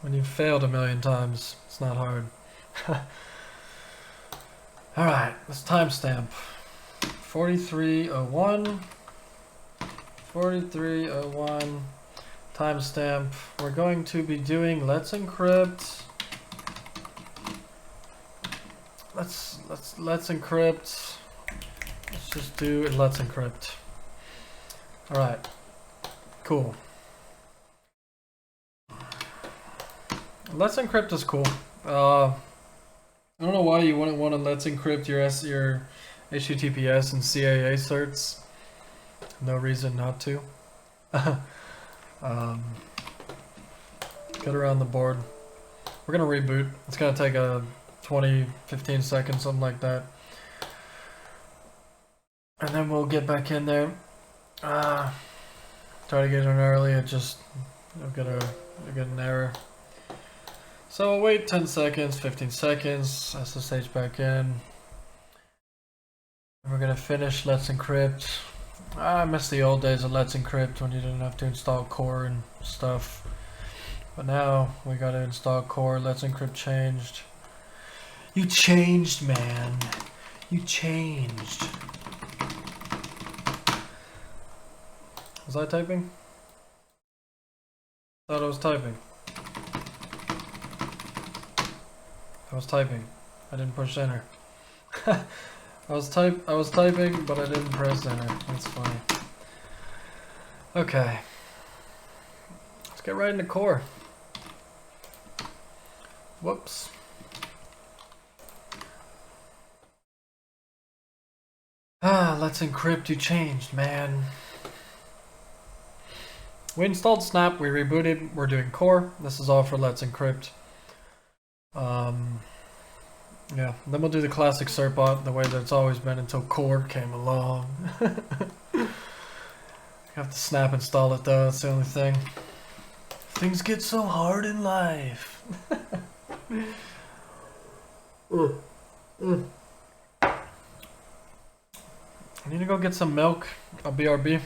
When you've failed a million times, it's not hard. Alright, let's timestamp. 4301. 4301. Timestamp. We're going to be doing LetsEncrypt. Let's encrypt. Let's just do LetsEncrypt. Alright. Cool. LetsEncrypt is cool. I don't know why you wouldn't want to LetsEncrypt your HTTPS and CAA certs. No reason not to. Get around the board. We're gonna reboot. It's gonna take a 20-15 seconds, something like that. And then we'll get back in there. Try to get in early. It just you'll get an error. So we'll wait 10 seconds, 15 seconds, SSH back in. And we're gonna finish LetsEncrypt. I miss the old days of LetsEncrypt when you didn't have to install core and stuff. But now we gotta install core. LetsEncrypt changed. You changed, man. You changed. Was I typing? Thought I was typing. I was typing. I didn't push enter. I was typing, but I didn't press enter. That's funny. Okay. Let's get right into core. Whoops. LetsEncrypt. You changed, man. We installed Snap. We rebooted. We're doing core. This is all for LetsEncrypt. Yeah, then we'll do the classic Certbot the way that it's always been until core came along. You have to snap install it though, that's the only thing. Things get so hard in life. I need to go get some milk. A BRB.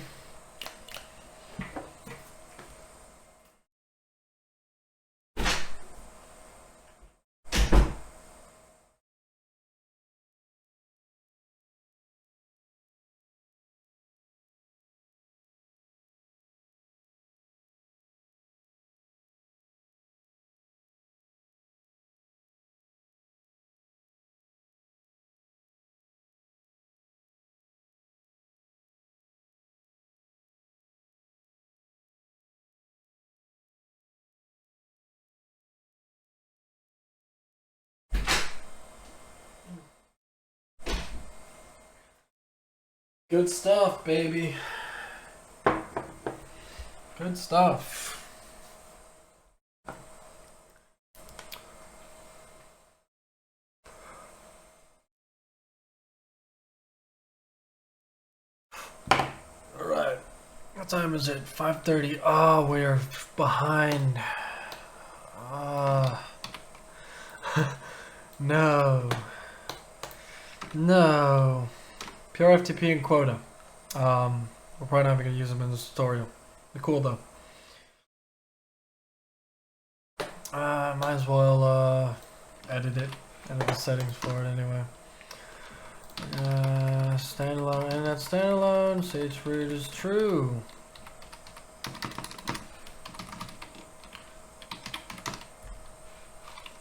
Good stuff, baby. Good stuff. Alright. What time is it? 5:30. Oh, we're behind. No. No. PureFTP and quota. We're probably not going to use them in this tutorial. They're cool though. Might as well edit the settings for it anyway. Standalone, internet standalone, chroot is true.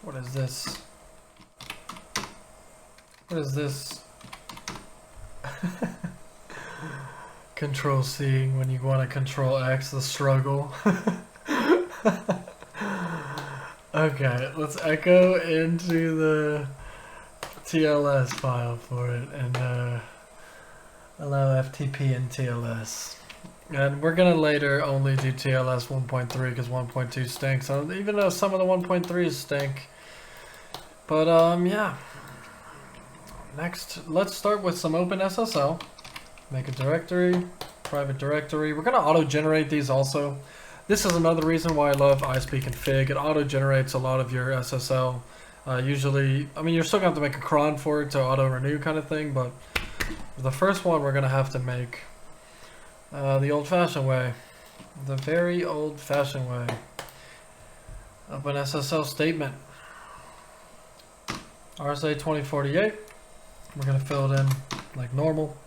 What is this? What is this? Control C when you want to control X, the struggle. Okay, let's echo into the TLS file for it and allow FTP and TLS. And we're gonna later only do TLS 1.3 because 1.2 stinks, even though some of the 1.3s stink. But yeah. Next, let's start with some OpenSSL. Make a directory, private directory. We're gonna auto-generate these also. This is another reason why I love iSpeak and Fig. It auto-generates a lot of your SSL. Usually, I mean, you're still gonna have to make a cron for it to auto-renew kind of thing, but the first one we're gonna have to make the old-fashioned way. The very old-fashioned way. Open SSL statement. RSA 2048. We're gonna fill it in like normal.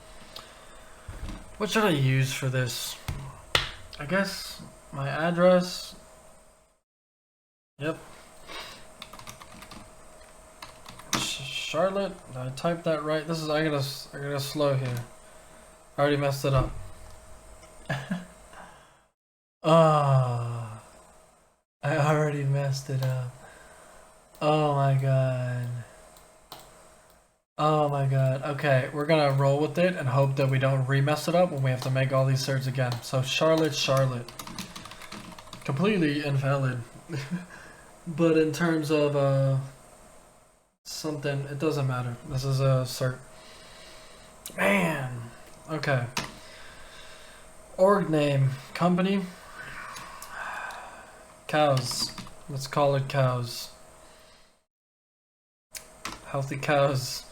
What should I use for this? I guess my address. Yep. Charlotte. Did I typed that right? This is I gotta slow here. I already messed it up. Ah, I already messed it up. Oh my god. Oh my god. Okay, we're gonna roll with it and hope that we don't re-mess it up when we have to make all these certs again. So Charlotte. Completely invalid. But in terms of something, it doesn't matter. This is a cert. Man. Okay. Org name. Company. Cows. Let's call it cows. Healthy cows.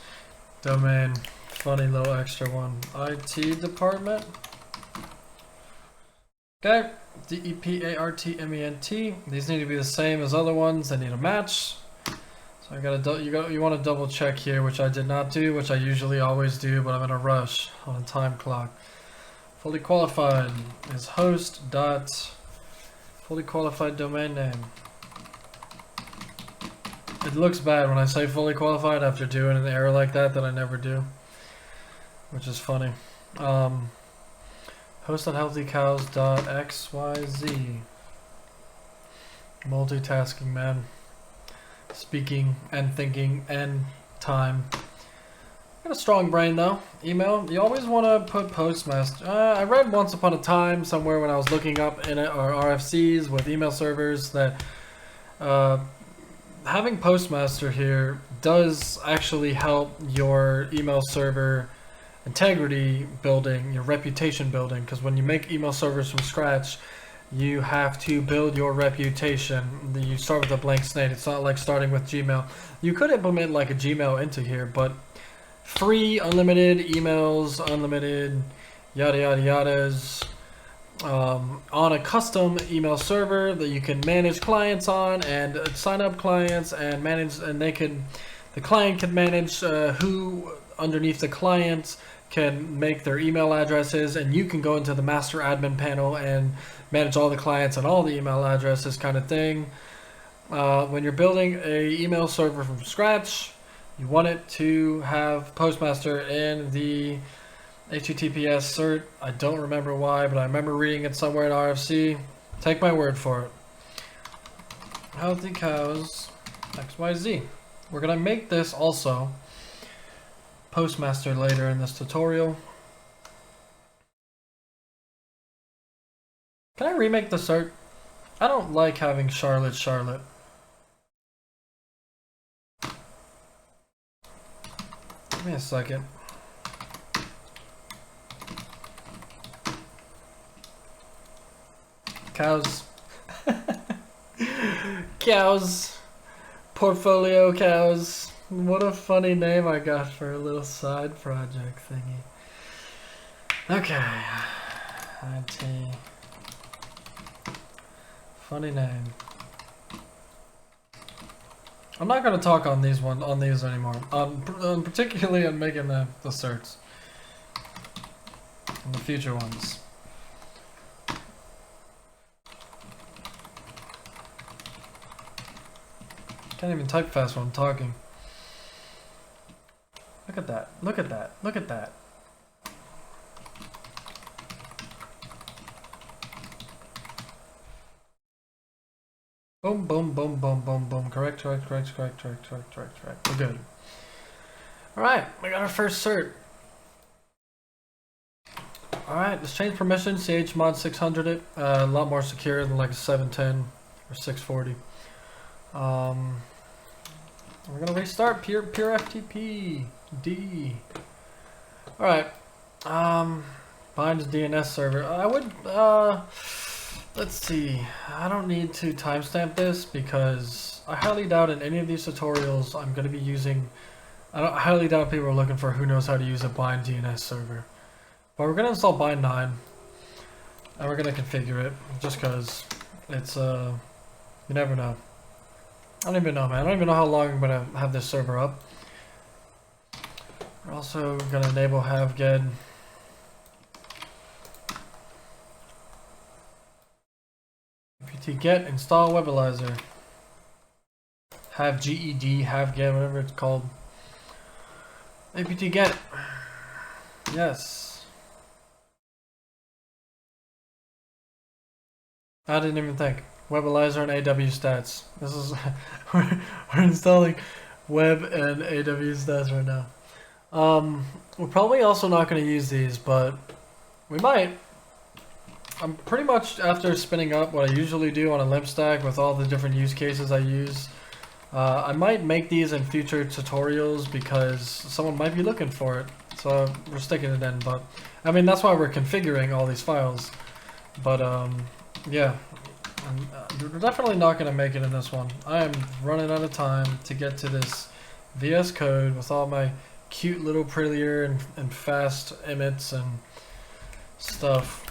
Domain. Funny little extra one. IT department. Okay. DEPARTMENT. These need to be the same as other ones. They need a match. So I you want to double check here, which I did not do, which I usually always do, but I'm in a rush on a time clock. Fully qualified is host dot fully qualified domain name. It looks bad when I say fully qualified after doing an error like that I never do, which is funny. Host.healthycows.xyz. Multitasking, man. Speaking and thinking and time. Got a strong brain though. Email. You always want to put postmaster. I read once upon a time somewhere when I was looking up in it, or RFCs with email servers, that having postmaster here does actually help your email server integrity building, your reputation building, because when you make email servers from scratch, you have to build your reputation. You start with a blank slate. It's not like starting with Gmail. You could implement like a Gmail into here, but free, unlimited emails, unlimited yada yada yadas, on a custom email server that you can manage clients on and sign up clients and manage, and the client can manage who underneath the client can make their email addresses, and you can go into the master admin panel and manage all the clients and all the email addresses, kind of thing. When you're building a email server from scratch, you want it to have postmaster in the HTTPS cert. I don't remember why, but I remember reading it somewhere in RFC. Take my word for it. Healthy cows XYZ. We're gonna make this also postmaster later in this tutorial. Can I remake the cert? I don't like having Charlotte. Give me a second. Cows. Cows. Portfolio cows. What a funny name I got for a little side project thingy. Okay. IT. Funny name. I'm not going to talk on these anymore. Particularly on making the certs. And the future ones. Can't even type fast when I'm talking. Look at that. Look at that. Look at that. Boom, boom, boom, boom, boom, boom. Correct. We're good. Alright, we got our first cert. Alright, let's change permission. chmod 600 it. A lot more secure than like a 710 or 640. We're gonna restart PureFTPD. Alright. Bind to DNS server. I would let's see. I don't need to timestamp this because I highly doubt in any of these tutorials I'm gonna be using, I highly doubt people are looking for who knows how to use a bind DNS server. But we're gonna install bind 9 and we're gonna configure it just because it's you never know. I don't even know, man. I don't even know how long I'm gonna have this server up. We're also gonna enable have-get. apt-get install webalizer. Have-GED, have-get, whatever it's called. apt-get. Yes. I didn't even think. Webalizer and AW stats. This is we're installing web and AW stats right now. We're probably also not going to use these, but we might. I'm pretty much after spinning up what I usually do on a limp stack with all the different use cases I use. I might make these in future tutorials because someone might be looking for it. So we're sticking it in, but I mean that's why we're configuring all these files. But yeah. We're definitely not going to make it in this one. I am running out of time to get to this VS Code with all my cute little prettier and fast emits and stuff,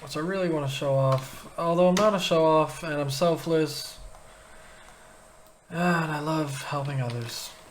which I really want to show off. Although I'm not a show off and I'm selfless and I love helping others.